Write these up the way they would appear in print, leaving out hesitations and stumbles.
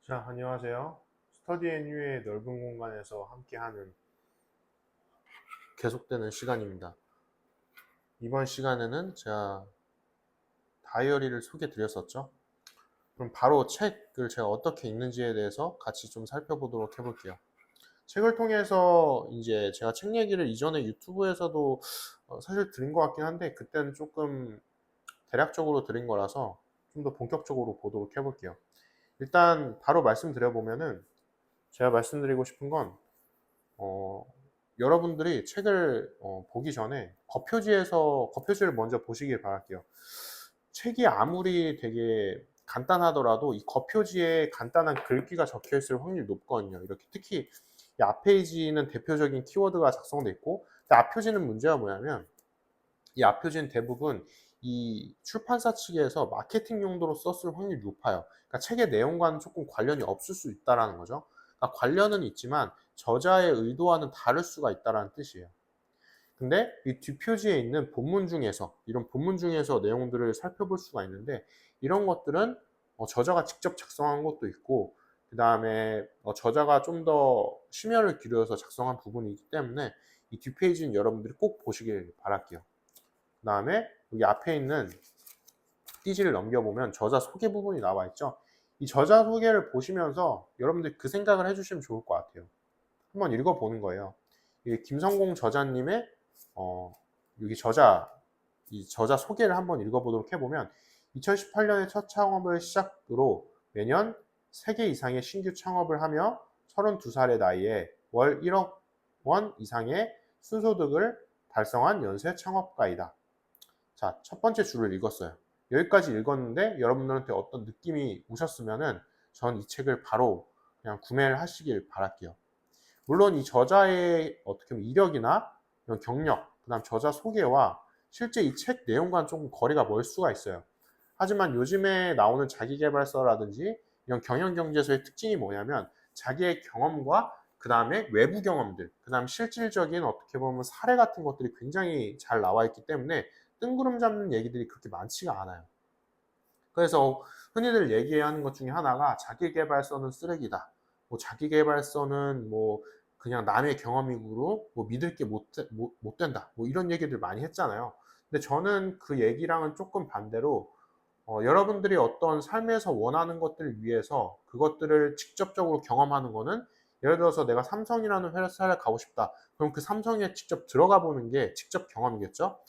자, 안녕하세요. 스터디 앤 유의 넓은 공간에서 함께하는 계속되는 시간입니다. 이번 시간에는 제가 다이어리를 소개해 드렸었죠. 그럼 바로 책을 제가 어떻게 읽는지에 대해서 같이 좀 살펴보도록 해볼게요. 책을 통해서 이제 제가 책 얘기를 이전에 유튜브에서도 사실 드린 것 같긴 한데 그때는 조금 대략적으로 드린 거라서 좀 더 본격적으로 보도록 해볼게요. 일단 바로 말씀드려보면은 제가 말씀드리고 싶은 건 어, 여러분들이 책을 보기 전에 겉표지를 먼저 보시길 바랄게요. 책이 아무리 되게 간단하더라도 이 겉표지에 간단한 글귀가 적혀 있을 확률이 높거든요. 이렇게 특히 이 앞페이지는 대표적인 키워드가 작성돼 있고, 앞표지는 문제가 뭐냐면 이 앞표지는 대부분 이 출판사 측에서 마케팅 용도로 썼을 확률이 높아요. 그러니까 책의 내용과는 조금 관련이 없을 수 있다라는 거죠. 그러니까 관련은 있지만 저자의 의도와는 다를 수가 있다라는 뜻이에요. 근데 이 뒷표지에 있는 본문 중에서 이런 본문 중에서 내용들을 살펴볼 수가 있는데 이런 것들은 저자가 직접 작성한 것도 있고 그 다음에 저자가 좀 더 심혈을 기울여서 작성한 부분이기 때문에 이 뒷페이지는 여러분들이 꼭 보시길 바랄게요. 그 다음에 여기 앞에 있는 띠지를 넘겨보면 저자 소개 부분이 나와 있죠. 이 저자 소개를 보시면서 여러분들 그 생각을 해주시면 좋을 것 같아요. 한번 읽어보는 거예요. 이 김성공 저자님의 여기 이 저자 소개를 한번 읽어보도록 해보면 2018년에 첫 창업을 시작으로 매년 3개 이상의 신규 창업을 하며 32살의 나이에 월 1억 원 이상의 순소득을 달성한 연쇄 창업가이다. 자, 첫 번째 줄을 읽었어요. 여기까지 읽었는데 여러분들한테 어떤 느낌이 오셨으면은 전 이 책을 바로 그냥 구매를 하시길 바랄게요. 물론 이 저자의 어떻게 보면 이력이나 이런 경력, 그다음 저자 소개와 실제 이 책 내용과는 조금 거리가 멀 수가 있어요. 하지만 요즘에 나오는 자기계발서라든지 이런 경영경제서의 특징이 뭐냐면 자기의 경험과 그 다음에 외부 경험들, 그 다음 실질적인 어떻게 보면 사례 같은 것들이 굉장히 잘 나와 있기 때문에 뜬구름 잡는 얘기들이 그렇게 많지가 않아요. 그래서 흔히들 얘기하는 것 중에 하나가 자기계발서는 쓰레기다. 뭐 자기계발서는 뭐 그냥 남의 경험이고 뭐 믿을 게 못 된다. 뭐 이런 얘기들 많이 했잖아요. 근데 저는 그 얘기랑은 조금 반대로 여러분들이 어떤 삶에서 원하는 것들을 위해서 그것들을 직접적으로 경험하는 거는 예를 들어서 내가 삼성이라는 회사를 가고 싶다. 그럼 그 삼성에 직접 들어가 보는 게 직접 경험이겠죠?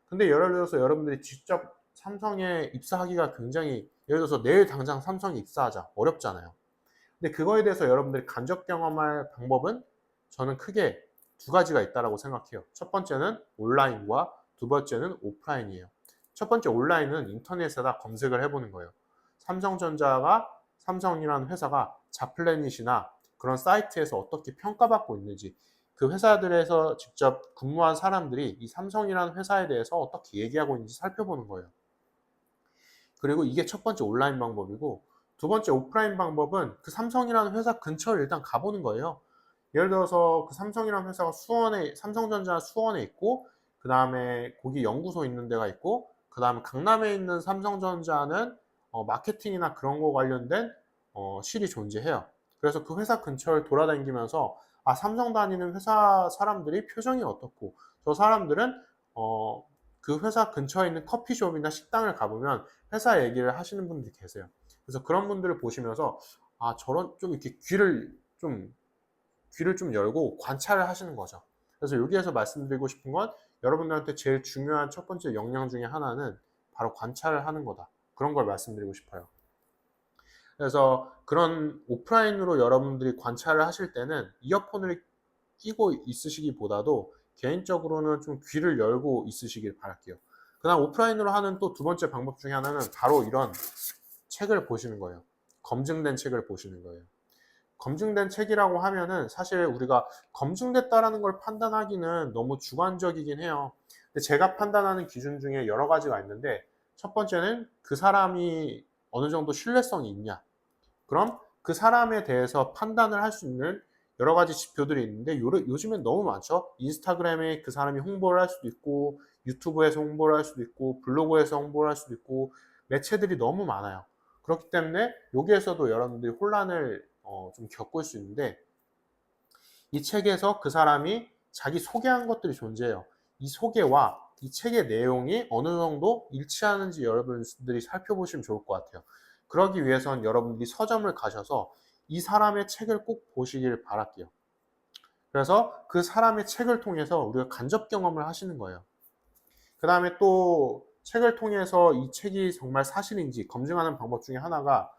근데 예를 들어서 여러분들이 직접 삼성에 입사하기가 굉장히 예를 들어서 내일 당장 삼성에 입사하자. 어렵잖아요. 근데 그거에 대해서 여러분들이 간접 경험할 방법은 저는 크게 두 가지가 있다고 생각해요. 첫 번째는 온라인과 두 번째는 오프라인이에요. 첫 번째 온라인은 인터넷에다 검색을 해보는 거예요. 삼성이라는 회사가 자플래닛이나 그런 사이트에서 어떻게 평가받고 있는지 그 회사들에서 직접 근무한 사람들이 이 삼성이라는 회사에 대해서 어떻게 얘기하고 있는지 살펴보는 거예요. 그리고 이게 첫 번째 온라인 방법이고 두 번째 오프라인 방법은 그 삼성이라는 회사 근처를 일단 가보는 거예요. 예를 들어서 그 삼성이라는 회사가 삼성전자 수원에 있고 그 다음에 거기 연구소 있는 데가 있고 그 다음에 강남에 있는 삼성전자는 마케팅이나 그런 거 관련된 실이 존재해요. 그래서 그 회사 근처를 돌아다니면서 삼성 다니는 회사 사람들이 표정이 어떻고 저 사람들은 그 회사 근처에 있는 커피숍이나 식당을 가보면 회사 얘기를 하시는 분들이 계세요. 그래서 그런 분들을 보시면서 저런 좀 이렇게 귀를 좀 열고 관찰을 하시는 거죠. 그래서 여기에서 말씀드리고 싶은 건 여러분들한테 제일 중요한 첫 번째 역량 중에 하나는 바로 관찰을 하는 거다. 그런 걸 말씀드리고 싶어요. 그래서 그런 오프라인으로 여러분들이 관찰을 하실 때는 이어폰을 끼고 있으시기보다도 개인적으로는 좀 귀를 열고 있으시길 바랄게요. 그다음 오프라인으로 하는 또 두 번째 방법 중에 하나는 바로 이런 책을 보시는 거예요. 검증된 책을 보시는 거예요. 검증된 책이라고 하면은 사실 우리가 검증됐다라는 걸 판단하기는 너무 주관적이긴 해요. 근데 제가 판단하는 기준 중에 여러 가지가 있는데 첫 번째는 그 사람이 어느 정도 신뢰성이 있냐. 그럼 그 사람에 대해서 판단을 할 수 있는 여러 가지 지표들이 있는데 요즘엔 너무 많죠. 인스타그램에 그 사람이 홍보를 할 수도 있고 유튜브에서 홍보를 할 수도 있고 블로그에서 홍보를 할 수도 있고 매체들이 너무 많아요. 그렇기 때문에 여기에서도 여러분들이 혼란을 좀 겪을 수 있는데, 이 책에서 그 사람이 자기 소개한 것들이 존재해요. 이 소개와 이 책의 내용이 어느 정도 일치하는지 여러분들이 살펴보시면 좋을 것 같아요. 그러기 위해선 여러분들이 서점을 가셔서 이 사람의 책을 꼭 보시길 바랄게요. 그래서 그 사람의 책을 통해서 우리가 간접 경험을 하시는 거예요. 그 다음에 또 책을 통해서 이 책이 정말 사실인지 검증하는 방법 중에 하나가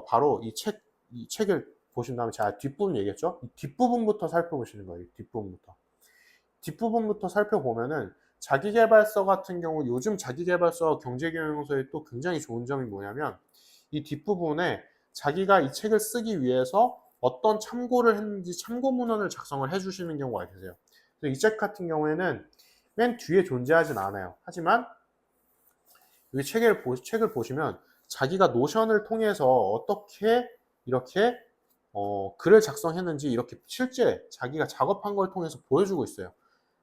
바로 이 책을 보신 다음에 제가 뒷부분 얘기했죠? 이 뒷부분부터 살펴보시는 거예요. 뒷부분부터. 뒷부분부터 살펴보면은 자기계발서 같은 경우 요즘 자기계발서 경제경영서의 또 굉장히 좋은 점이 뭐냐면 이 뒷부분에 자기가 이 책을 쓰기 위해서 어떤 참고를 했는지 참고 문헌을 작성을 해주시는 경우가 계세요. 이 책 같은 경우에는 맨 뒤에 존재하진 않아요. 하지만 이 책을 보시면 자기가 노션을 통해서 어떻게 이렇게 글을 작성했는지 이렇게 실제 자기가 작업한 걸 통해서 보여주고 있어요.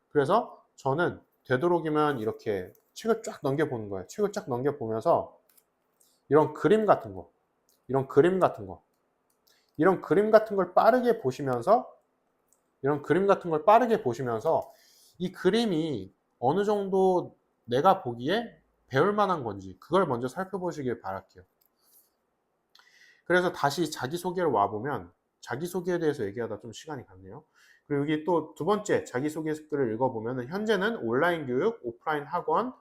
그래서 저는 되도록이면 이렇게 책을 쫙 넘겨보는 거예요. 책을 쫙 넘겨보면서 이런 그림 같은 거, 이런 그림 같은 거, 이런 그림 같은 걸 빠르게 보시면서 이 그림이 어느 정도 내가 보기에 배울 만한 건지 그걸 먼저 살펴보시길 바랄게요. 그래서 다시 자기소개를 와보면 자기소개에 대해서 얘기하다 좀 시간이 갔네요. 그리고 여기 또 두 번째 자기소개 글을 읽어보면 현재는 온라인 교육, 오프라인 학원,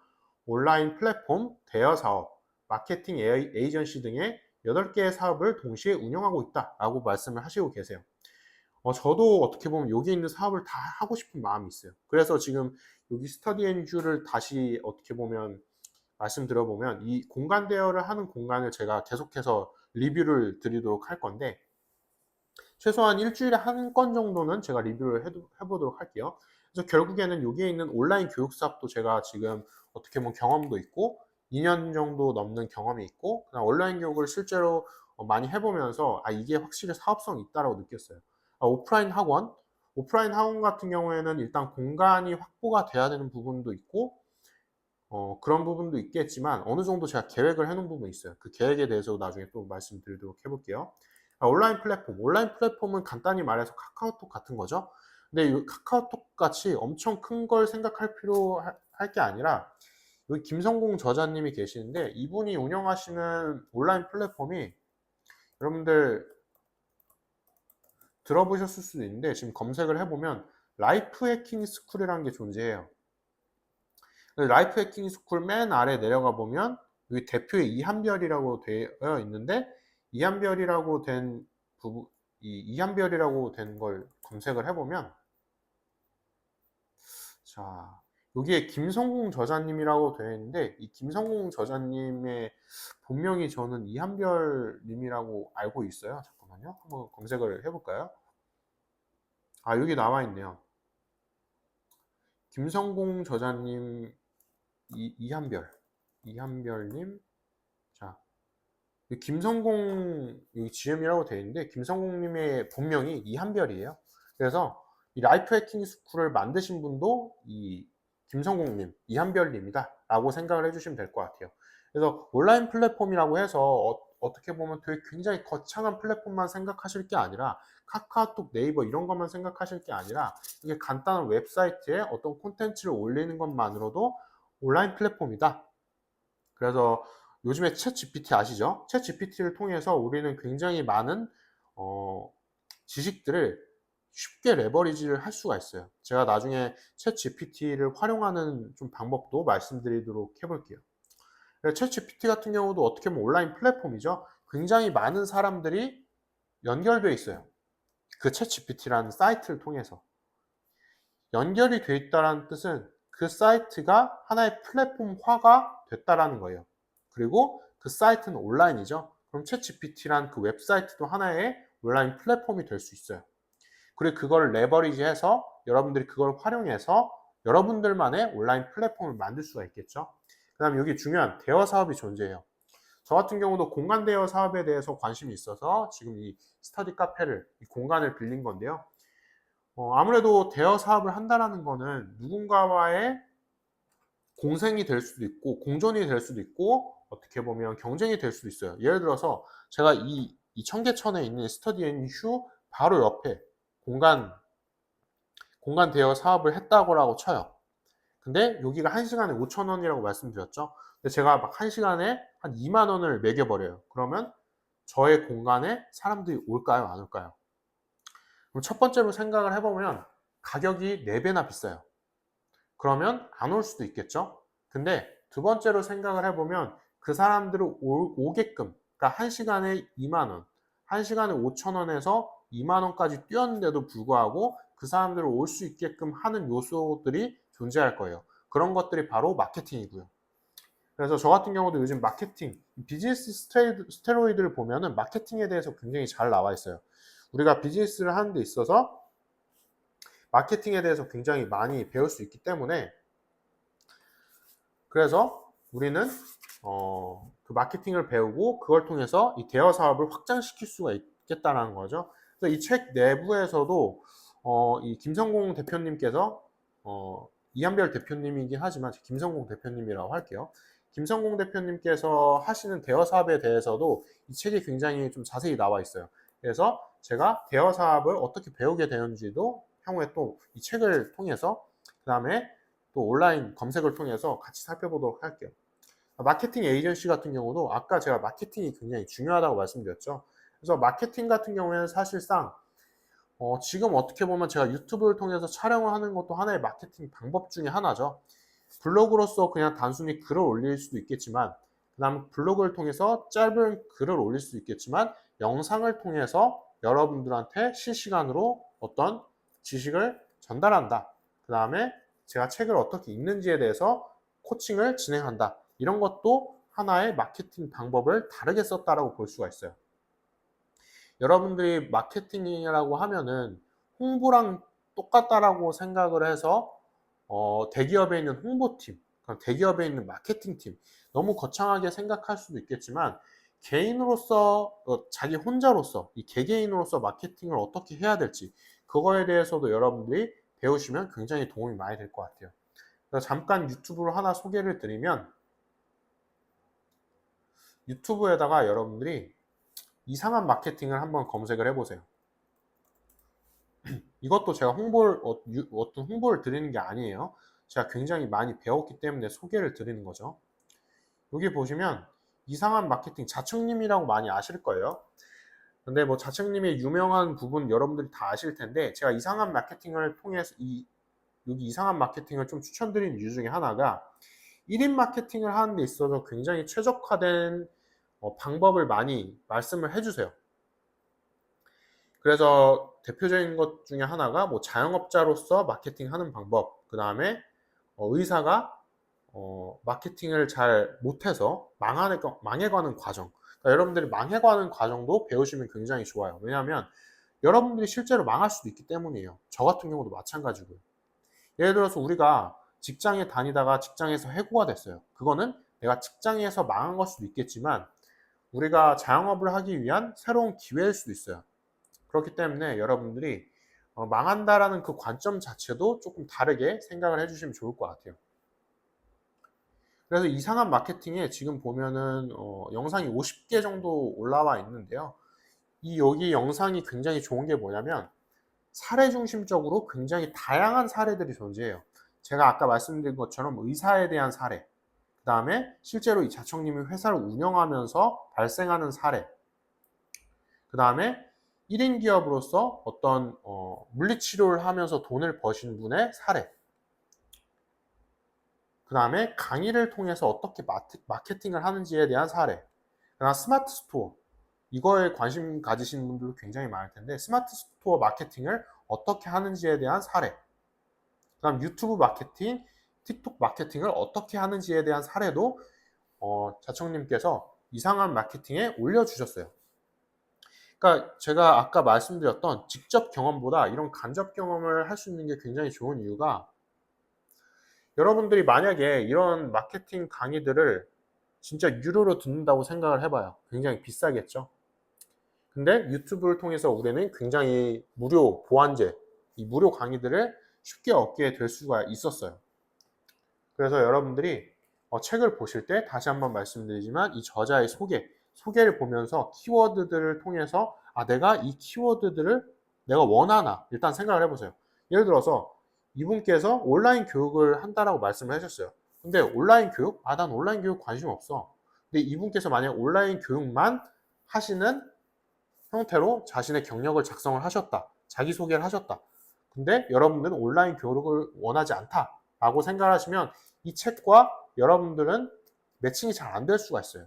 온라인 플랫폼, 대여 사업, 마케팅 에이전시 등의 8개의 사업을 동시에 운영하고 있다라고 말씀을 하시고 계세요. 저도 어떻게 보면 여기 있는 사업을 다 하고 싶은 마음이 있어요. 그래서 지금 여기 스터디 앤주를 다시 어떻게 보면 말씀드려보면 이 공간 대여를 하는 공간을 제가 계속해서 리뷰를 드리도록 할 건데 최소한 일주일에 한 건 정도는 제가 리뷰를 해보도록 할게요. 그래서 결국에는 여기에 있는 온라인 교육 사업도 제가 지금 어떻게 보면 경험도 있고 2년 정도 넘는 경험이 있고 그다음 온라인 교육을 실제로 많이 해보면서 이게 확실히 사업성이 있다고 느꼈어요. 오프라인 학원 같은 경우에는 일단 공간이 확보가 돼야 되는 부분도 있고 그런 부분도 있겠지만 어느 정도 제가 계획을 해놓은 부분이 있어요. 그 계획에 대해서 나중에 또 말씀드리도록 해볼게요. 온라인 플랫폼은 간단히 말해서 카카오톡 같은 거죠. 근데 이 카카오톡 같이 엄청 큰 걸 생각할 할 게 아니라 여기 김성공 저자님이 계시는데 이분이 운영하시는 온라인 플랫폼이 여러분들 들어보셨을 수도 있는데 지금 검색을 해보면 라이프 해킹 스쿨이라는 게 존재해요. 라이프 해킹 스쿨 맨 아래 내려가 보면 여기 대표에 이한별이라고 되어 있는데 이한별이라고 된 부분, 이한별이라고 된 걸 검색을 해보면 자 여기에 김성공 저자님이라고 되어 있는데 이 김성공 저자님의 본명이 저는 이한별님이라고 알고 있어요. 잠깐만요. 한번 검색을 해볼까요? 여기 나와 있네요. 김성공 저자님 이한별님. 자, 김성공 여기 GM이라고 되어 있는데 김성공님의 본명이 이한별이에요. 그래서 이 라이프 해킹 스쿨을 만드신 분도 이 김성공님, 이한별님이다라고 생각을 해주시면 될 것 같아요. 그래서 온라인 플랫폼이라고 해서 어떻게 보면 되게 굉장히 거창한 플랫폼만 생각하실 게 아니라 카카오톡, 네이버 이런 것만 생각하실 게 아니라 이게 간단한 웹사이트에 어떤 콘텐츠를 올리는 것만으로도 온라인 플랫폼이다. 그래서 요즘에 챗 GPT 아시죠? 챗 GPT를 통해서 우리는 굉장히 많은 지식들을 쉽게 레버리지를 할 수가 있어요. 제가 나중에 챗 GPT를 활용하는 좀 방법도 말씀드리도록 해볼게요. 챗 GPT 같은 경우도 어떻게 보면 온라인 플랫폼이죠. 굉장히 많은 사람들이 연결되어 있어요. 그 챗 GPT라는 사이트를 통해서. 연결이 되어 있다는 뜻은 그 사이트가 하나의 플랫폼화가 됐다라는 거예요. 그리고 그 사이트는 온라인이죠. 그럼 챗GPT란 그 웹사이트도 하나의 온라인 플랫폼이 될 수 있어요. 그리고 그걸 레버리지해서 여러분들이 그걸 활용해서 여러분들만의 온라인 플랫폼을 만들 수가 있겠죠. 그 다음에 여기 중요한 대여 사업이 존재해요. 저 같은 경우도 공간 대여 사업에 대해서 관심이 있어서 지금 이 스터디 카페를, 이 공간을 빌린 건데요. 아무래도 대여 사업을 한다라는 거는 누군가와의 공생이 될 수도 있고 공존이 될 수도 있고 어떻게 보면 경쟁이 될 수도 있어요. 예를 들어서 제가 이 청계천에 있는 스터디 앤 휴 바로 옆에 공간 대여 사업을 했다고 쳐요. 근데 여기가 1시간에 5,000원이라고 말씀드렸죠. 근데 제가 막 1시간에 한 2만 원을 매겨버려요. 그러면 저의 공간에 사람들이 올까요? 안 올까요? 그럼 첫 번째로 생각을 해보면 가격이 4배나 비싸요. 그러면 안 올 수도 있겠죠. 근데 두 번째로 생각을 해보면 그 사람들을 오게끔, 그러니까 1시간에 2만 원, 1시간에 5천 원에서 2만 원까지 뛰었는데도 불구하고 그 사람들을 올 수 있게끔 하는 요소들이 존재할 거예요. 그런 것들이 바로 마케팅이고요. 그래서 저 같은 경우도 요즘 마케팅, 비즈니스 스테로이드를 보면은 마케팅에 대해서 굉장히 잘 나와 있어요. 우리가 비즈니스를 하는 데 있어서 마케팅에 대해서 굉장히 많이 배울 수 있기 때문에 그래서 우리는 그 마케팅을 배우고 그걸 통해서 이 대여 사업을 확장시킬 수가 있겠다는 거죠. 그래서 이 책 내부에서도 이 김성공 대표님께서 이한별 대표님이긴 하지만 김성공 대표님이라고 할게요. 김성공 대표님께서 하시는 대여 사업에 대해서도 이 책이 굉장히 좀 자세히 나와 있어요. 그래서 제가 대여 사업을 어떻게 배우게 되는지도 향후에 또 이 책을 통해서 그 다음에 또 온라인 검색을 통해서 같이 살펴보도록 할게요. 마케팅 에이전시 같은 경우도 아까 제가 마케팅이 굉장히 중요하다고 말씀드렸죠. 그래서 마케팅 같은 경우에는 사실상 지금 어떻게 보면 제가 유튜브를 통해서 촬영을 하는 것도 하나의 마케팅 방법 중에 하나죠. 블로그로서 그냥 단순히 글을 올릴 수도 있겠지만 그 다음 블로그를 통해서 짧은 글을 올릴 수 있겠지만 영상을 통해서 여러분들한테 실시간으로 어떤 지식을 전달한다. 그 다음에 제가 책을 어떻게 읽는지에 대해서 코칭을 진행한다. 이런 것도 하나의 마케팅 방법을 다르게 썼다라고 볼 수가 있어요. 여러분들이 마케팅이라고 하면은 홍보랑 똑같다라고 생각을 해서 대기업에 있는 홍보팀, 대기업에 있는 마케팅팀 너무 거창하게 생각할 수도 있겠지만 개인으로서 자기 혼자로서 이 개개인으로서 마케팅을 어떻게 해야 될지 그거에 대해서도 여러분들이 배우시면 굉장히 도움이 많이 될 것 같아요. 그래서 잠깐 유튜브를 하나 소개를 드리면 유튜브에다가 여러분들이 이상한 마케팅을 한번 검색을 해보세요. 이것도 제가 어떤 홍보를 드리는 게 아니에요. 제가 굉장히 많이 배웠기 때문에 소개를 드리는 거죠. 여기 보시면 이상한 마케팅, 자청님이라고 많이 아실 거예요. 근데 뭐 자청님의 유명한 부분 여러분들이 다 아실 텐데 제가 이상한 마케팅을 통해서 여기 이상한 마케팅을 좀 추천드리는 이유 중에 하나가 1인 마케팅을 하는 데 있어서 굉장히 최적화된 방법을 많이 말씀을 해주세요. 그래서 대표적인 것 중에 하나가 뭐 자영업자로서 마케팅하는 방법, 그 다음에 의사가 마케팅을 잘 못해서 망해가는 과정. 그러니까 여러분들이 망해가는 과정도 배우시면 굉장히 좋아요. 왜냐하면 여러분들이 실제로 망할 수도 있기 때문이에요. 저 같은 경우도 마찬가지고요. 예를 들어서 우리가 직장에 다니다가 직장에서 해고가 됐어요. 그거는 내가 직장에서 망한 걸 수도 있겠지만 우리가 자영업을 하기 위한 새로운 기회일 수도 있어요. 그렇기 때문에 여러분들이 망한다라는 그 관점 자체도 조금 다르게 생각을 해주시면 좋을 것 같아요. 그래서 이상한 마케팅에 지금 보면은 영상이 50개 정도 올라와 있는데요. 여기 영상이 굉장히 좋은 게 뭐냐면 사례 중심적으로 굉장히 다양한 사례들이 존재해요. 제가 아까 말씀드린 것처럼 의사에 대한 사례, 그 다음에 실제로 이 자청님이 회사를 운영하면서 발생하는 사례, 그 다음에 1인 기업으로서 어떤 물리치료를 하면서 돈을 버신 분의 사례, 그 다음에 강의를 통해서 어떻게 마케팅을 하는지에 대한 사례, 그 다음 스마트 스토어, 이거에 관심 가지시는 분들도 굉장히 많을 텐데 스마트 스토어 마케팅을 어떻게 하는지에 대한 사례, 그 다음 유튜브 마케팅, 틱톡 마케팅을 어떻게 하는지에 대한 사례도 자청님께서 이상한 마케팅에 올려주셨어요. 그러니까 제가 아까 말씀드렸던 직접 경험보다 이런 간접 경험을 할 수 있는 게 굉장히 좋은 이유가 여러분들이 만약에 이런 마케팅 강의들을 진짜 유료로 듣는다고 생각을 해봐요. 굉장히 비싸겠죠. 근데 유튜브를 통해서 우리는 굉장히 무료 보완제, 이 무료 강의들을 쉽게 얻게 될 수가 있었어요. 그래서 여러분들이 책을 보실 때 다시 한번 말씀드리지만 이 저자의 소개를 보면서 키워드들을 통해서 내가 이 키워드들을 내가 원하나 일단 생각을 해보세요. 예를 들어서 이분께서 온라인 교육을 한다라고 말씀을 하셨어요. 근데 온라인 교육? 난 온라인 교육 관심 없어. 근데 이분께서 만약 온라인 교육만 하시는 형태로 자신의 경력을 작성을 하셨다. 자기소개를 하셨다. 근데 여러분들은 온라인 교육을 원하지 않다라고 생각하시면 이 책과 여러분들은 매칭이 잘 안 될 수가 있어요.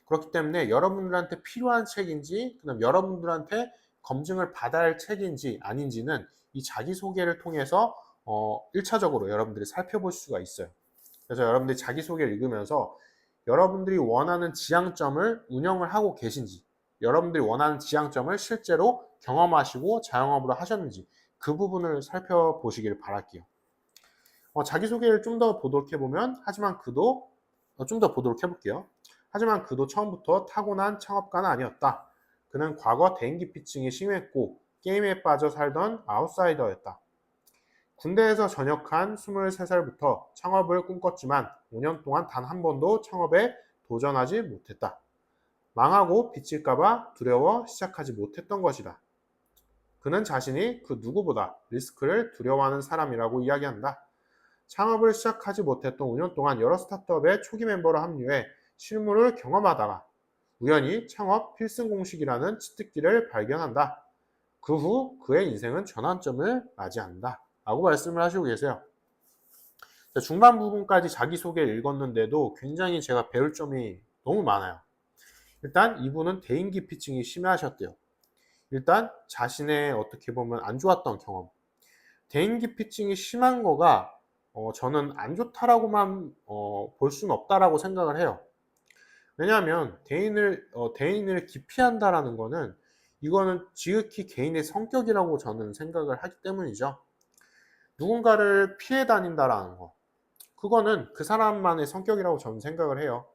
그렇기 때문에 여러분들한테 필요한 책인지 그다음 여러분들한테 검증을 받아야 할 책인지 아닌지는 이 자기소개를 통해서 1차적으로 여러분들이 살펴볼 수가 있어요. 그래서 여러분들이 자기소개를 읽으면서 여러분들이 원하는 지향점을 운영을 하고 계신지 여러분들이 원하는 지향점을 실제로 경험하시고 자영업으로 하셨는지 그 부분을 살펴보시길 바랄게요. 자기소개를 좀 더 보도록 해보면 하지만 그도 좀 더 보도록 해볼게요. 하지만 그도 처음부터 타고난 창업가는 아니었다. 그는 과거 대인기피증이 심했고 게임에 빠져 살던 아웃사이더였다. 군대에서 전역한 23살부터 창업을 꿈꿨지만 5년 동안 단 한 번도 창업에 도전하지 못했다. 망하고 빚질까봐 두려워 시작하지 못했던 것이다. 그는 자신이 그 누구보다 리스크를 두려워하는 사람이라고 이야기한다. 창업을 시작하지 못했던 5년 동안 여러 스타트업의 초기 멤버로 합류해 실무를 경험하다가 우연히 창업 필승 공식이라는 치트키를 발견한다. 그 후 그의 인생은 전환점을 맞이한다. 라고 말씀을 하시고 계세요. 중반 부분까지 자기소개를 읽었는데도 굉장히 제가 배울 점이 너무 많아요. 일단 이분은 대인기피증이 심하셨대요. 일단 자신의 어떻게 보면 안 좋았던 경험. 대인기피증이 심한 거가 저는 안 좋다라고만 볼 수는 없다라고 생각을 해요. 왜냐하면 대인을 기피한다라는 거는 이거는 지극히 개인의 성격이라고 저는 생각을 하기 때문이죠. 누군가를 피해 다닌다라는 거. 그거는 그 사람만의 성격이라고 저는 생각을 해요.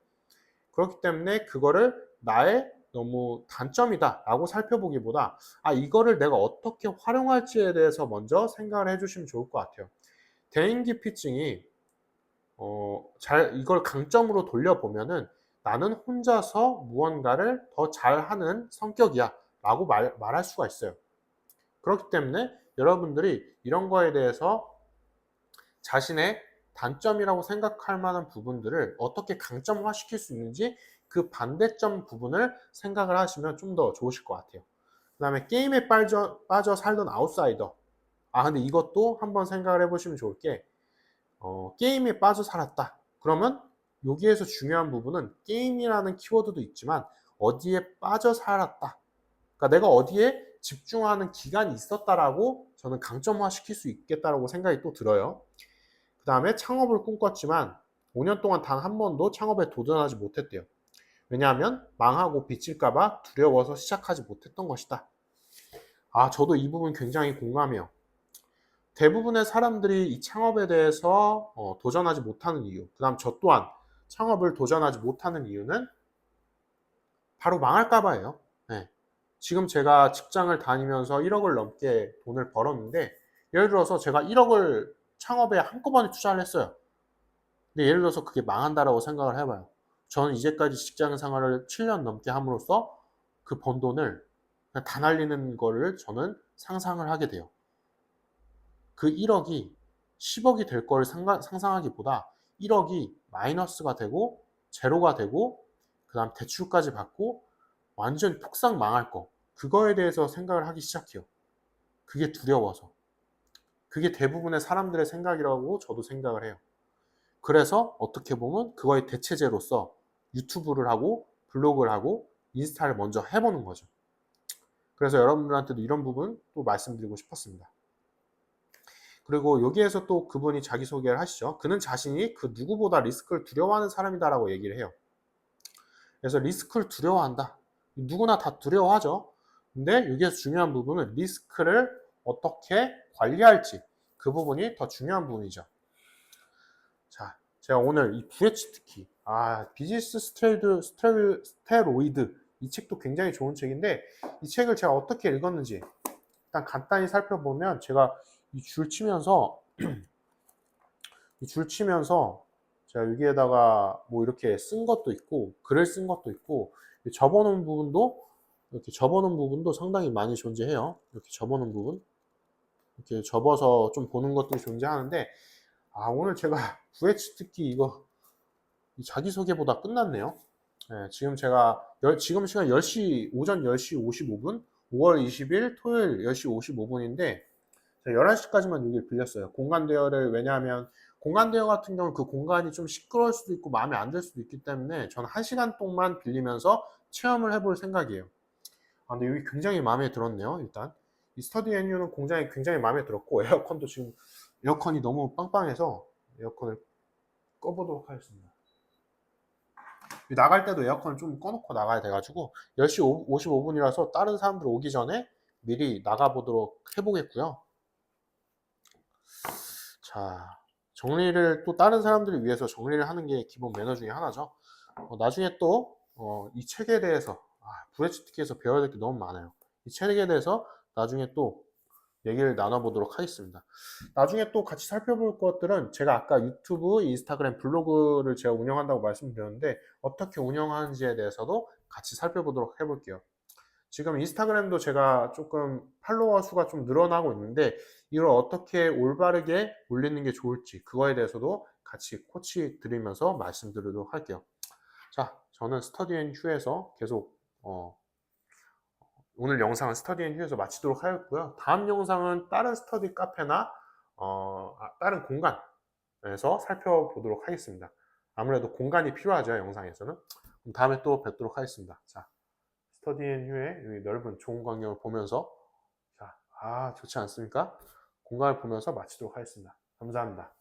그렇기 때문에 그거를 나의 너무 단점이다 라고 살펴보기보다 이거를 내가 어떻게 활용할지에 대해서 먼저 생각을 해주시면 좋을 것 같아요. 대인기피증이 이걸 강점으로 돌려보면은 나는 혼자서 무언가를 더 잘하는 성격이야 라고 말할 수가 있어요. 그렇기 때문에 여러분들이 이런 거에 대해서 자신의 단점이라고 생각할 만한 부분들을 어떻게 강점화 시킬 수 있는지 그 반대점 부분을 생각을 하시면 좀 더 좋으실 것 같아요. 그 다음에 게임에 빠져 살던 아웃사이더. 근데 이것도 한번 생각을 해보시면 좋을 게 게임에 빠져 살았다. 그러면 여기에서 중요한 부분은 게임이라는 키워드도 있지만 어디에 빠져 살았다. 그러니까 내가 어디에 집중하는 기간이 있었다라고 저는 강점화 시킬 수 있겠다라고 생각이 또 들어요. 그 다음에 창업을 꿈꿨지만 5년 동안 단 한 번도 창업에 도전하지 못했대요. 왜냐하면 망하고 빚질까봐 두려워서 시작하지 못했던 것이다. 저도 이 부분 굉장히 공감해요. 대부분의 사람들이 이 창업에 대해서 도전하지 못하는 이유, 그 다음 저 또한 창업을 도전하지 못하는 이유는 바로 망할까봐예요. 네. 지금 제가 직장을 다니면서 1억을 넘게 돈을 벌었는데 예를 들어서 제가 1억을 창업에 한꺼번에 투자를 했어요. 근데 예를 들어서 그게 망한다라고 생각을 해봐요. 저는 이제까지 직장 생활을 7년 넘게 함으로써 그 번 돈을 그냥 다 날리는 거를 저는 상상을 하게 돼요. 그 1억이 10억이 될 걸 상상하기보다 1억이 마이너스가 되고 제로가 되고 그 다음 대출까지 받고 완전히 폭삭 망할 거 그거에 대해서 생각을 하기 시작해요. 그게 두려워서. 그게 대부분의 사람들의 생각이라고 저도 생각을 해요. 그래서 어떻게 보면 그거의 대체제로서 유튜브를 하고 블로그를 하고 인스타를 먼저 해보는 거죠. 그래서 여러분들한테도 이런 부분 또 말씀드리고 싶었습니다. 그리고 여기에서 또 그분이 자기소개를 하시죠. 그는 자신이 그 누구보다 리스크를 두려워하는 사람이다라고 얘기를 해요. 그래서 리스크를 두려워한다. 누구나 다 두려워하죠. 근데 여기에서 중요한 부분은 리스크를 어떻게 관리할지 그 부분이 더 중요한 부분이죠. 자, 제가 오늘 이 부에치트키, 비즈니스 스테로이드 이 책도 굉장히 좋은 책인데 이 책을 제가 어떻게 읽었는지 일단 간단히 살펴보면 제가 이 줄 치면서 이 줄 치면서 제가 여기에다가 뭐 이렇게 쓴 것도 있고 글을 쓴 것도 있고 접어놓은 부분도 이렇게 접어놓은 부분도 상당히 많이 존재해요. 이렇게 접어놓은 부분 이렇게 접어서 좀 보는 것도 존재하는데 오늘 제가 VH 특기 이거 자기소개보다 끝났네요. 네, 지금 제가 지금 시간 10시 오전 10시 55분 5월 20일 토요일 10시 55분인데 11시까지만 여기를 빌렸어요. 공간 대여를 왜냐하면 공간 대여 같은 경우는 그 공간이 좀 시끄러울 수도 있고 마음에 안 들 수도 있기 때문에 저는 1시간 동안 빌리면서 체험을 해볼 생각이에요. 근데 여기 굉장히 마음에 들었네요. 일단 이 스터디 애뉴는 굉장히 마음에 들었고 에어컨도 지금 에어컨이 너무 빵빵해서 에어컨을 꺼보도록 하겠습니다. 나갈 때도 에어컨을 좀 꺼놓고 나가야 돼가지고 10시 55분이라서 다른 사람들 오기 전에 미리 나가보도록 해보겠고요. 자, 정리를 또 다른 사람들을 위해서 정리를 하는 게 기본 매너 중에 하나죠. 나중에 또 이 책에 대해서 VHTK에서 배워야 될 게 너무 많아요. 이 책에 대해서 나중에 또 얘기를 나눠보도록 하겠습니다. 나중에 또 같이 살펴볼 것들은 제가 아까 유튜브, 인스타그램, 블로그를 제가 운영한다고 말씀드렸는데 어떻게 운영하는지에 대해서도 같이 살펴보도록 해볼게요. 지금 인스타그램도 제가 조금 팔로워 수가 좀 늘어나고 있는데 이걸 어떻게 올바르게 올리는 게 좋을지 그거에 대해서도 같이 코치 드리면서 말씀드리도록 할게요. 자, 저는 스터디 앤 휴에서 계속 오늘 영상은 스터디 앤 휴에서 마치도록 하였고요. 다음 영상은 다른 스터디 카페나 다른 공간에서 살펴보도록 하겠습니다. 아무래도 공간이 필요하죠, 영상에서는. 그럼 다음에 또 뵙도록 하겠습니다. 자, 스터디 앤 휴의 여기 넓은 좋은 광경을 보면서 자, 좋지 않습니까? 공간을 보면서 마치도록 하겠습니다. 감사합니다.